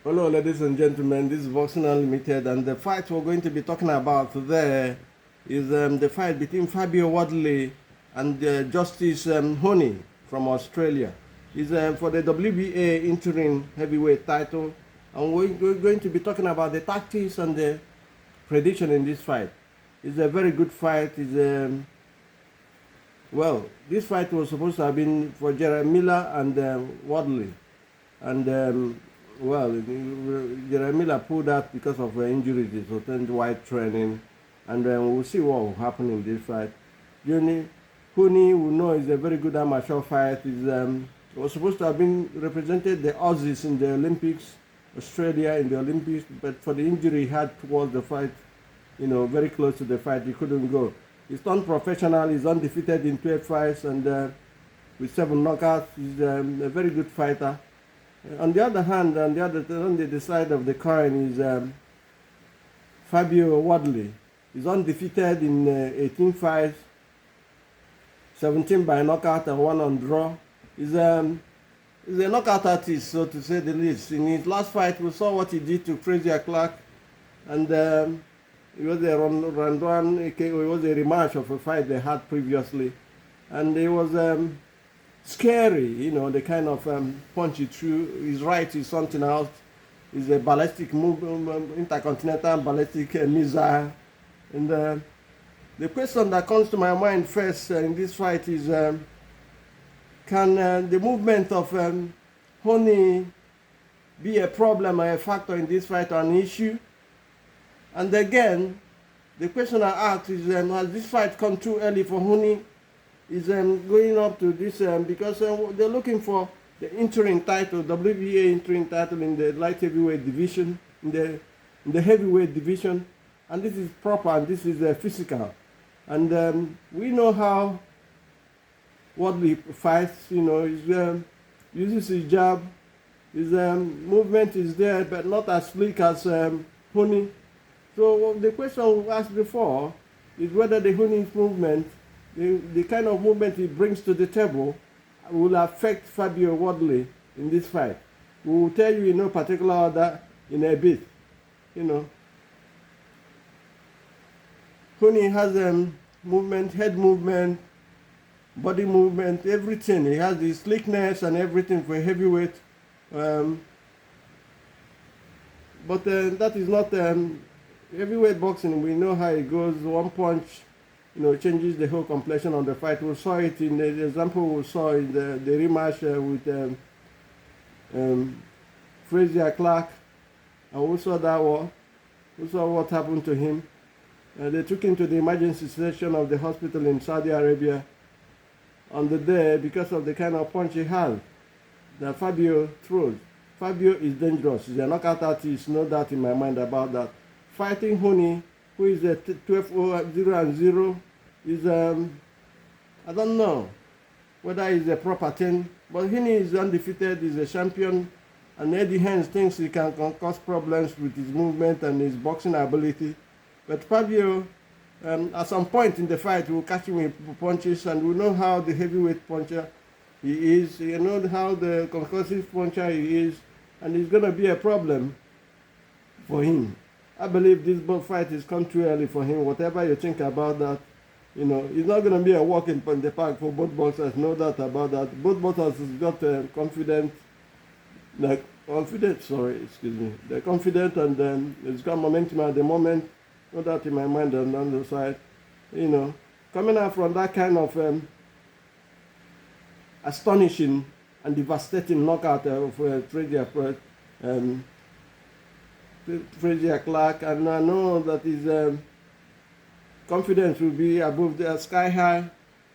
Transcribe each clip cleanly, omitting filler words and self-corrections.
Hello, ladies and gentlemen. This is Boxing Unlimited, and the fight we're going to be talking about today is the fight between Fabio Wardley and Justis Huni from Australia. It's for the WBA Interim Heavyweight title, and we're going to be talking about the tactics and the prediction in this fight. It's a very good fight. Well, this fight was supposed to have been for Jeremy Miller and Wardley, and well, Jeremy Miller pulled out because of injuries, he attended white training, and we'll see what will happen in this fight. Huni, we know is a very good amateur fight. Was supposed to have been represented the Aussies in the Olympics, Australia in the Olympics, but for the injury he had towards the fight, very close to the fight, he couldn't go. He's turned professional. He's undefeated in 12 fights and with 7 knockouts. He's a very good fighter. On the other hand, on the side of the coin is Fabio Wardley. He's undefeated in 18 fights, 17 by knockout and 1 on draw. He's a knockout artist, so to say the least. In his last fight, we saw what he did to Frazier Clark, and it was a round one. It was a rematch of a fight they had previously, and it was scary, the kind of punch he threw. His right is something else. It's a ballistic move, intercontinental ballistic missile. And the question that comes to my mind first in this fight is, can the movement of Huni be a problem or a factor in this fight or an issue? And again, the question I ask is, has this fight come too early for Huni? Is going up to this because they're looking for the interim title, WBA interim title in the light heavyweight division, in the heavyweight division, and this is proper and this is physical, and we know how Wardley fights. He uses his jab, his movement is there, but not as slick as Huni. So the question we asked before is whether the Huni's movement, the kind of movement he brings to the table, will affect Fabio Wardley in this fight. We will tell you in no particular order in a bit. Huni has movement, head movement, body movement, everything. He has the slickness and everything for heavyweight. But that is not heavyweight boxing. We know how it goes. One punch changes the whole complexion of the fight. We saw it in the example we saw in the rematch with Frazier Clark, and we saw that one. We saw what happened to him. They took him to the emergency section of the hospital in Saudi Arabia on the day because of the kind of punch he had that Fabio throws. Fabio is dangerous. He's a knockout artist, no doubt in my mind about that. Fighting Huni, who is a 12-0-0, is I don't know whether it's a proper thing, but Huni is undefeated, he's a champion, and Eddie Hearn thinks he can cause problems with his movement and his boxing ability. But Fabio, at some point in the fight, will catch him with punches, and we know how the heavyweight puncher he is, you know how the concussive puncher he is, and it's going to be a problem for him. I believe this both fight is come too early for him. Whatever you think about that, it's not going to be a walk in the park for both boxers, no doubt about that. Both boxers got confident, they're confident, and it's got momentum at the moment, no doubt in my mind. And on the side, coming out from that kind of astonishing and devastating knockout of Frazier Clark, and I know that his confidence will be above the sky high.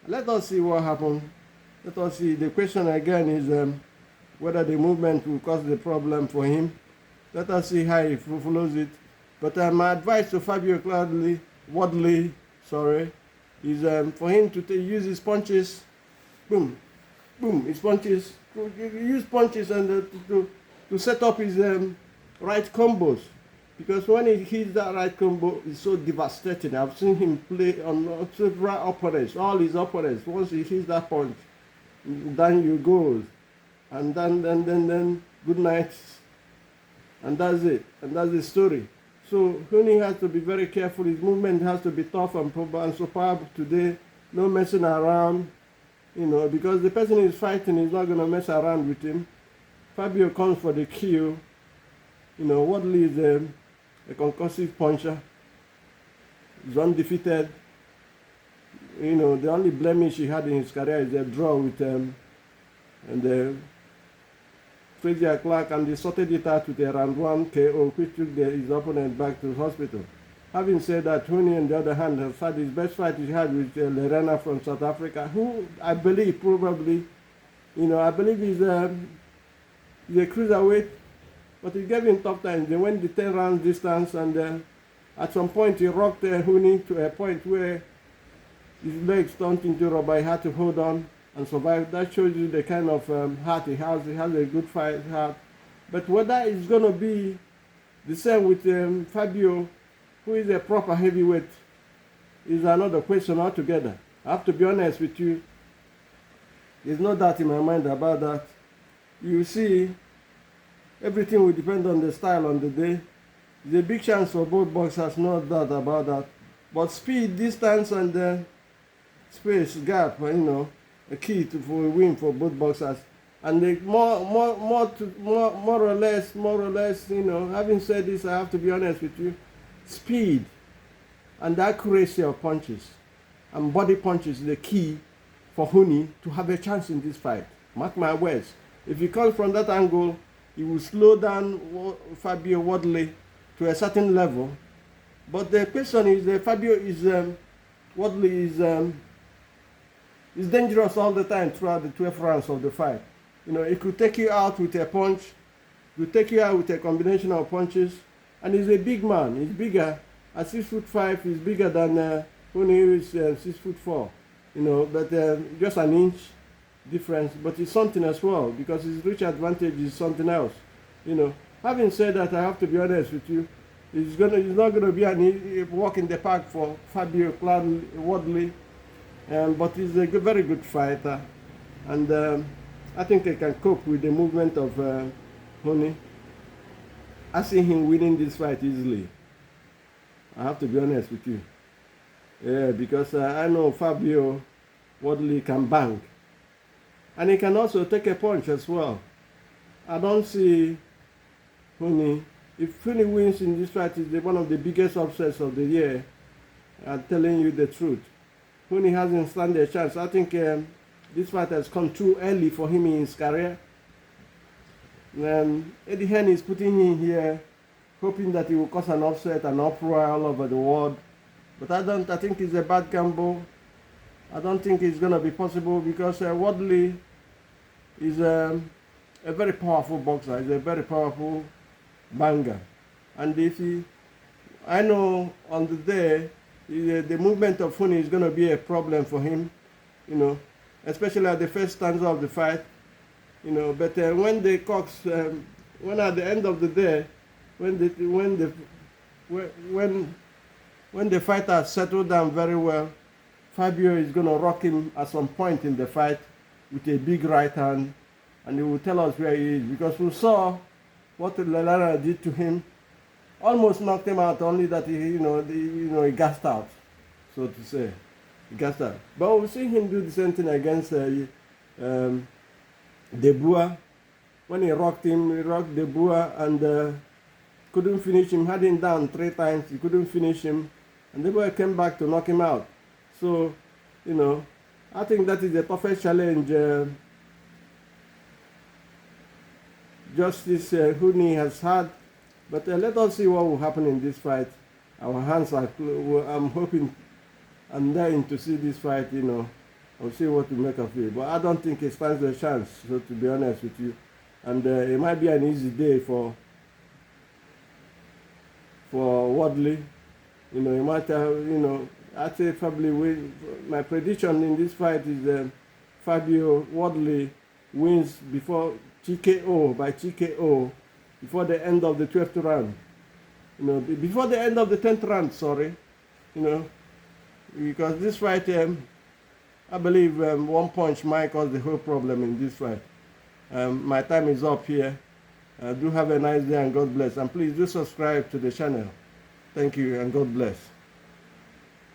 Let us see what happens. Let us see. The question again is whether the movement will cause the problem for him. Let us see how he follows it. But my advice to Fabio Wardley, is for him to use his punches. Boom, boom, his punches. Use punches and to set up his right combos, because when he hits that right combo, it's so devastating. I've seen him play on several opponents, all his opponents. Once he hits that punch, down you go, and then good night and that's it. And that's the story. So Huni has to be very careful. His movement has to be tough and superb today. No messing around, because the person he's fighting is not going to mess around with him. Fabio comes for the kill. Wardley is a concussive puncher. He's undefeated. The only blemish he had in his career is a draw with Frazier Clark, and they sorted it out with a round 1 KO, which took his opponent back to the hospital. Having said that, Huni, on the other hand, has had his best fight he had with Lerena from South Africa, who I believe probably, I believe he's a cruiserweight, but he gave him tough time. They went the 10 rounds distance, and at some point he rocked Huni to a point where his legs turned into rubber. He had to hold on and survive. That shows you the kind of heart he has. He has a good fight heart. But whether it's going to be the same with Fabio, who is a proper heavyweight, is another question altogether. I have to be honest with you. There's no doubt in my mind about that. You see, everything will depend on the style on the day. There's a big chance for both boxers, no doubt about that. But speed, distance, and space, gap, a key for a win for both boxers. And they more or less, having said this, I have to be honest with you, speed and the accuracy of punches and body punches is the key for Huni to have a chance in this fight. Mark my words. If he comes from that angle, he will slow down Fabio Wardley to a certain level. But the question is that Wardley is dangerous all the time throughout the 12 rounds of the fight. He could take you out with a punch, he could take you out with a combination of punches, and he's a big man. He's bigger. At 6'5", he's bigger than Huni, who is 6'4". But just an inch difference. But it's something as well, because his reach advantage is something else. Having said that, I have to be honest with you. It's not going to be a walk in the park for Fabio Wardley. But he's a very good fighter, and I think they can cope with the movement of Huni. I see him winning this fight easily. I have to be honest with you. Yeah, because I know Fabio Wardley can bang, and he can also take a punch as well. I don't see Huni. If Huni wins in this fight, it's one of the biggest upsets of the year. I'm telling you the truth. Huni hasn't stand a chance. I think this fight has come too early for him in his career. Eddie Hearn is putting him here, hoping that he will cause an upset, an uproar all over the world. But I think it's a bad gamble. I don't think it's going to be possible, because Wardley is a very powerful boxer. He's a very powerful banger. And I know on the day, the movement of Huni is going to be a problem for him, especially at the first stanza of the fight, But when at the end of the day, when the fight has settled down very well, Fabio is going to rock him at some point in the fight with a big right hand, and he will tell us where he is, because we saw what Lerena did to him. Almost knocked him out, only that he gassed out, so to say. He gassed out. But we've seen him do the same thing against Debua. When he rocked Debua and couldn't finish him, had him down 3 times, he couldn't finish him, and Debua came back to knock him out. So, I think that is the toughest challenge Justis Huni has had. But let us see what will happen in this fight. Our hands are, I'm hoping, I'm dying to see this fight, I'll see what to make of it. But I don't think it stands a chance, so to be honest with you. And it might be an easy day for Wardley. He might have, I'd say probably my prediction in this fight is Fabio Wardley wins before TKO, before the end of the 12th round. Before the end of the 10th round, sorry. Because this fight, I believe one punch might cause the whole problem in this fight. My time is up here. Do have a nice day and God bless. And please do subscribe to the channel. Thank you and God bless.